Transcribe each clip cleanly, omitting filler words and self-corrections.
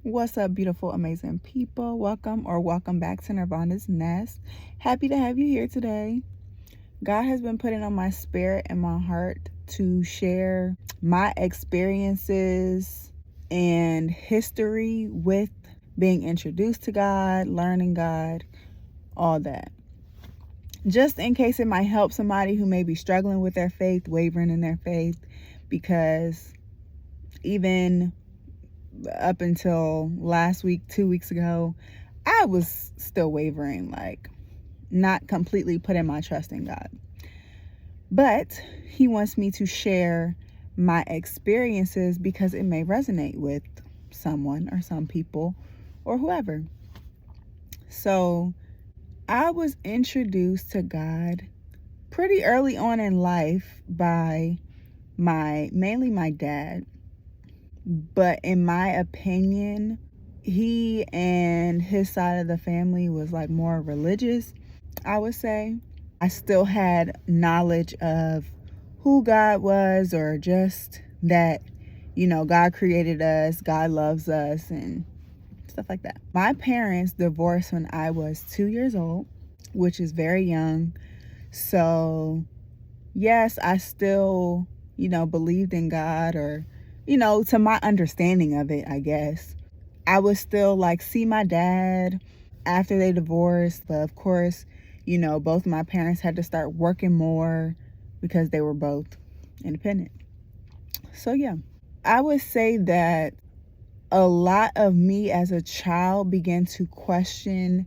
What's up, beautiful, amazing people? Welcome back to Nyrvana's Nest. Happy to have you here today. God has been putting on my spirit and my heart to share my experiences and history with being introduced to God, learning God, all that. Just in case it might help somebody who may be struggling with their faith, wavering in their faith, because even up until last week, 2 weeks ago, I was still wavering, like not completely putting my trust in God. But he wants me to share my experiences because it may resonate with someone or some people or whoever. So I was introduced to God pretty early on in life by mainly my dad. But in my opinion, he and his side of the family was like more religious, I would say. I still had knowledge of who God was, or just that, God created us, God loves us, and stuff like that. My parents divorced when I was 2 years old, which is very young. So, yes, I still, believed in God, or to my understanding of it, I guess. I would still see my dad after they divorced. But of course, both my parents had to start working more because they were both independent. So yeah, I would say that a lot of me as a child began to question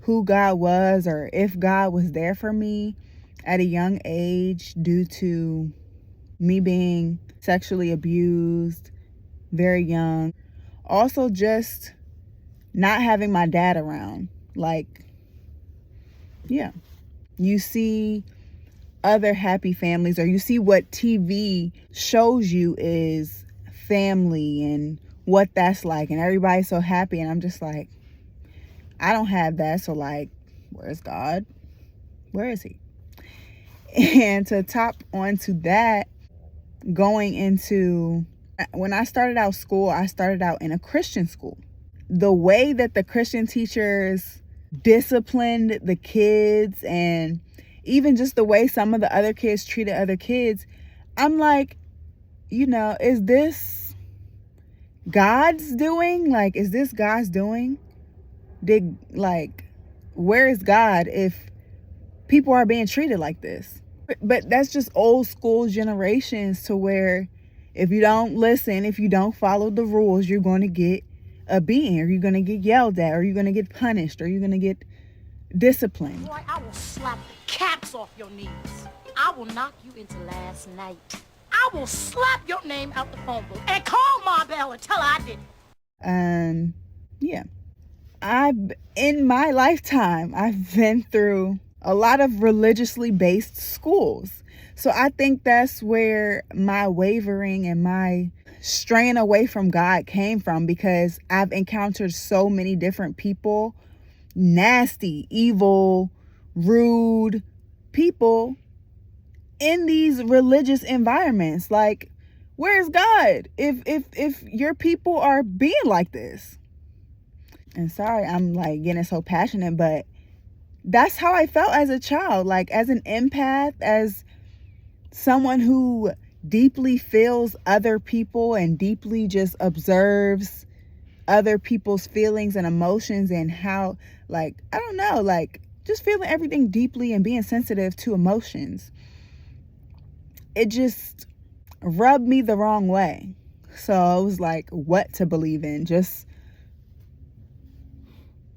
who God was, or if God was there for me at a young age, due to me being sexually abused very young. Also, just not having my dad around. You see other happy families, or you see what TV shows you is family and what that's like, and everybody's so happy, and I'm just like, I don't have that. So where's God? Where is he? And to top onto that, going into, when I started out school, I started out in a Christian school. The way that the Christian teachers disciplined the kids, and even just the way some of the other kids treated other kids, I'm like, is this God's doing? Is this God's doing? Where is God if people are being treated like this? But that's just old school generations, to where if you don't listen, if you don't follow the rules, you're going to get a beating, or you're going to get yelled at, or you're going to get punished, or you're going to get disciplined. Boy, I will slap the caps off your knees. I will knock you into last night. I will slap your name out the phone book and call Ma Bell and tell her I did it. Yeah. In my lifetime, I've been through a lot of religiously based schools. So I think that's where my wavering and my straying away from God came from, because I've encountered so many different people, nasty, evil, rude people in these religious environments. Where's God if your people are being like this? And sorry, I'm getting so passionate, but that's how I felt as a child, as an empath, as someone who deeply feels other people and deeply just observes other people's feelings and emotions, and how, I don't know, just feeling everything deeply and being sensitive to emotions. It just rubbed me the wrong way. So I was like, what to believe in? Just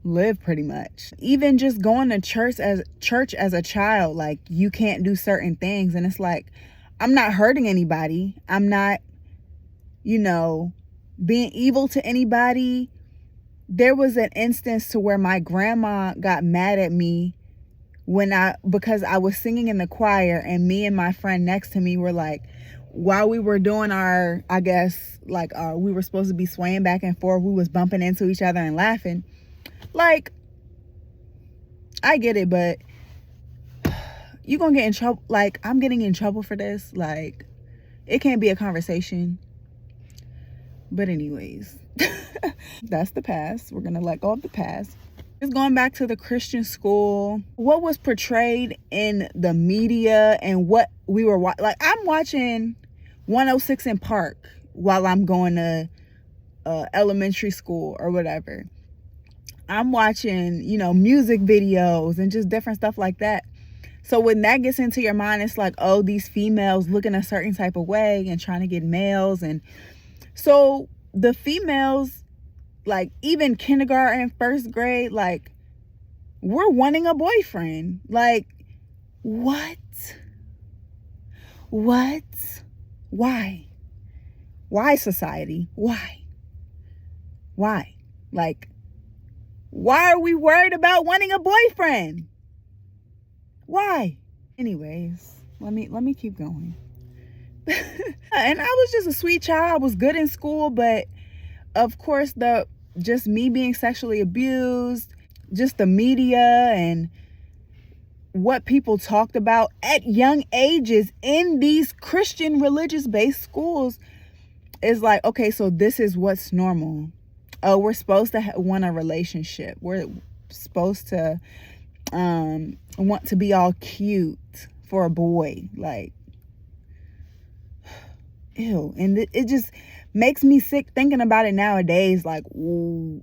live, pretty much. Even just going to church as a child, you can't do certain things, and it's like, I'm not hurting anybody, I'm not being evil to anybody. There was an instance to where my grandma got mad at me because I was singing in the choir, and me and my friend next to me were while we were doing our, I guess, we were supposed to be swaying back and forth, we was bumping into each other and laughing. I get it, but you gonna get in trouble. I'm getting in trouble for this. It can't be a conversation. But anyways, That's the past. We're going to let go of the past. Just going back to the Christian school, what was portrayed in the media and what we were like, I'm watching 106 in Park while I'm going to elementary school or whatever. I'm watching, music videos and just different stuff like that. So when that gets into your mind, it's like, oh, these females looking a certain type of way and trying to get males. And so the females, like even kindergarten, first grade, like we're wanting a boyfriend. Like, what? Why? Why, society? Why? Like, why are we worried about wanting a boyfriend? Why? Anyways, let me keep going. And I was just a sweet child. I was good in school, but of course just me being sexually abused, just the media and what people talked about at young ages in these Christian religious based schools is like, okay, so this is what's normal. Oh, we're supposed to want a relationship. We're supposed to want to be all cute for a boy. Like, ew. And it just makes me sick thinking about it nowadays. Like, ooh,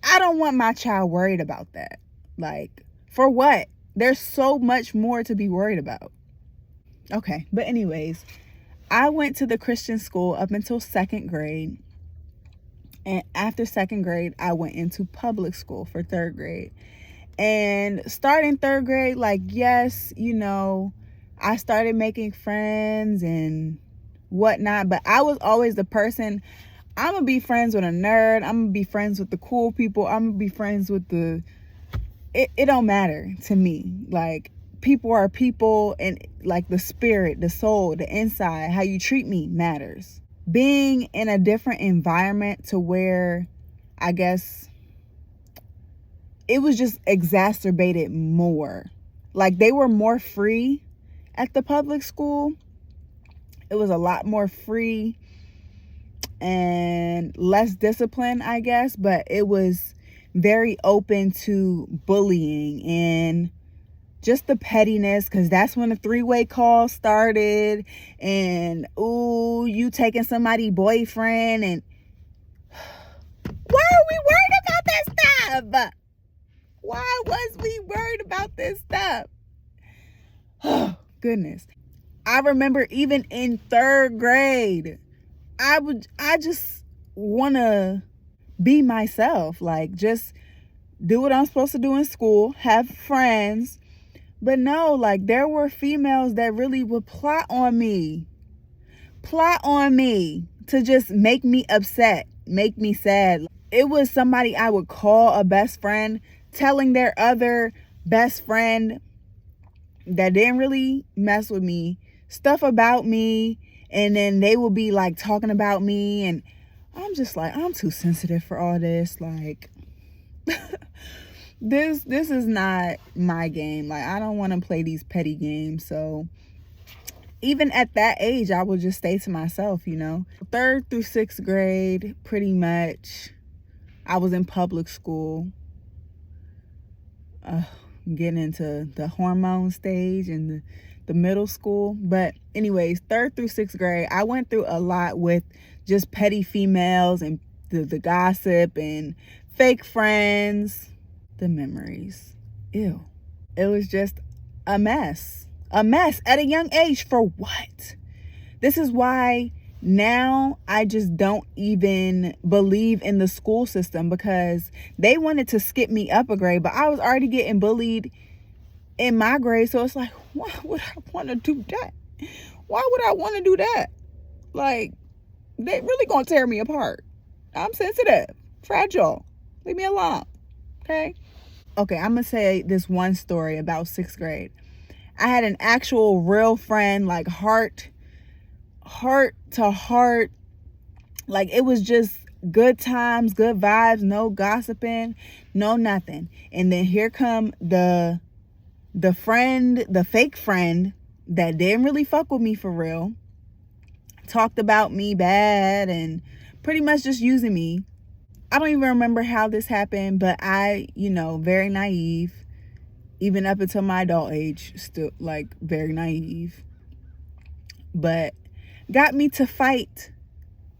I don't want my child worried about that. Like, for what? There's so much more to be worried about. Okay, but anyways, I went to the Christian school up until second grade. And after second grade, I went into public school for third grade. And starting third grade, like, yes, I started making friends and whatnot. But I was always the person, I'm going to be friends with a nerd. I'm going to be friends with the cool people. I'm going to be friends with it don't matter to me. Like, people are people, and like the spirit, the soul, the inside, how you treat me matters. Being in a different environment to where I guess it was just exacerbated more. Like, they were more free at the public school. It was a lot more free and less discipline, I guess, but it was very open to bullying and just the pettiness, because that's when the three-way call started. And, ooh, you taking somebody's boyfriend. And why are we worried about that stuff? Why was we worried about this stuff? Oh, goodness. I remember even in third grade, I just want to be myself. Like, just do what I'm supposed to do in school, have friends. But no, like, there were females that really would plot on me to just make me upset, make me sad. It was somebody I would call a best friend telling their other best friend that didn't really mess with me stuff about me, and then they will be like talking about me, and I'm just like, I'm too sensitive for all this. Like, this is not my game. Like, I don't want to play these petty games. So even at that age, I would just stay to myself, Third through sixth grade, pretty much, I was in public school. Getting into the hormone stage and the middle school. But anyways, third through sixth grade, I went through a lot with just petty females and the gossip and fake friends. The memories. Ew. It was just a mess. A mess at a young age. For what? This is why now I just don't even believe in the school system, because they wanted to skip me up a grade, but I was already getting bullied in my grade. So it's like, why would I want to do that? Why would I want to do that? Like, they really gonna tear me apart. I'm sensitive, fragile. Leave me alone. Okay, I'm gonna say this one story about sixth grade. I had an actual real friend, like heart to heart. Like, it was just good times, good vibes, no gossiping, no nothing. And then here come the friend, the fake friend that didn't really fuck with me for real, talked about me bad and pretty much just using me. I don't even remember how this happened, but I, very naive, even up until my adult age, still like very naive, but got me to fight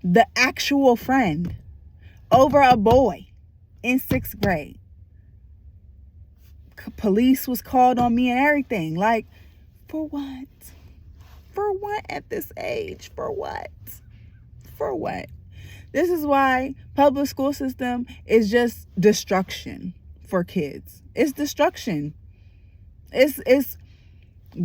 the actual friend over a boy in 6th grade. Police was called on me and everything. Like, for what? For what at this age? For what? For what? This is why public school system is just destruction for kids. It's destruction. It's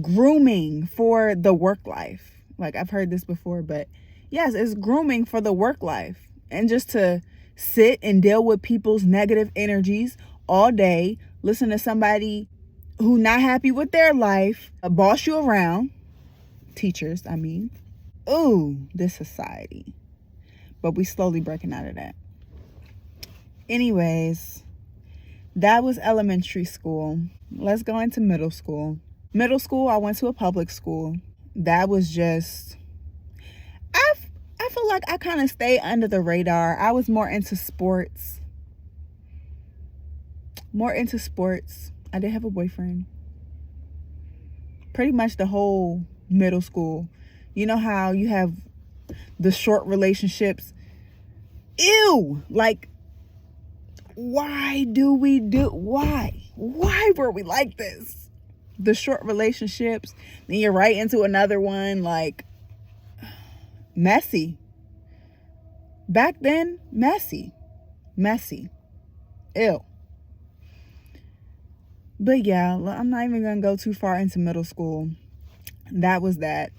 grooming for the work life. Like, I've heard this before, but yes, it's grooming for the work life. And just to sit and deal with people's negative energies all day, listen to somebody who not happy with their life, boss you around, teachers, I mean. Ooh, this society. But we slowly breaking out of that. Anyways, that was elementary school. Let's go into middle school. Middle school, I went to a public school. That was just, I feel like I kind of stayed under the radar. I was more into sports. I did have a boyfriend. Pretty much the whole middle school. You know how you have the short relationships? Ew! Like, why were we like this? The short relationships, then you're right into another one, like, messy. Back then, messy. Ew. But yeah, I'm not even gonna go too far into middle school. That was that.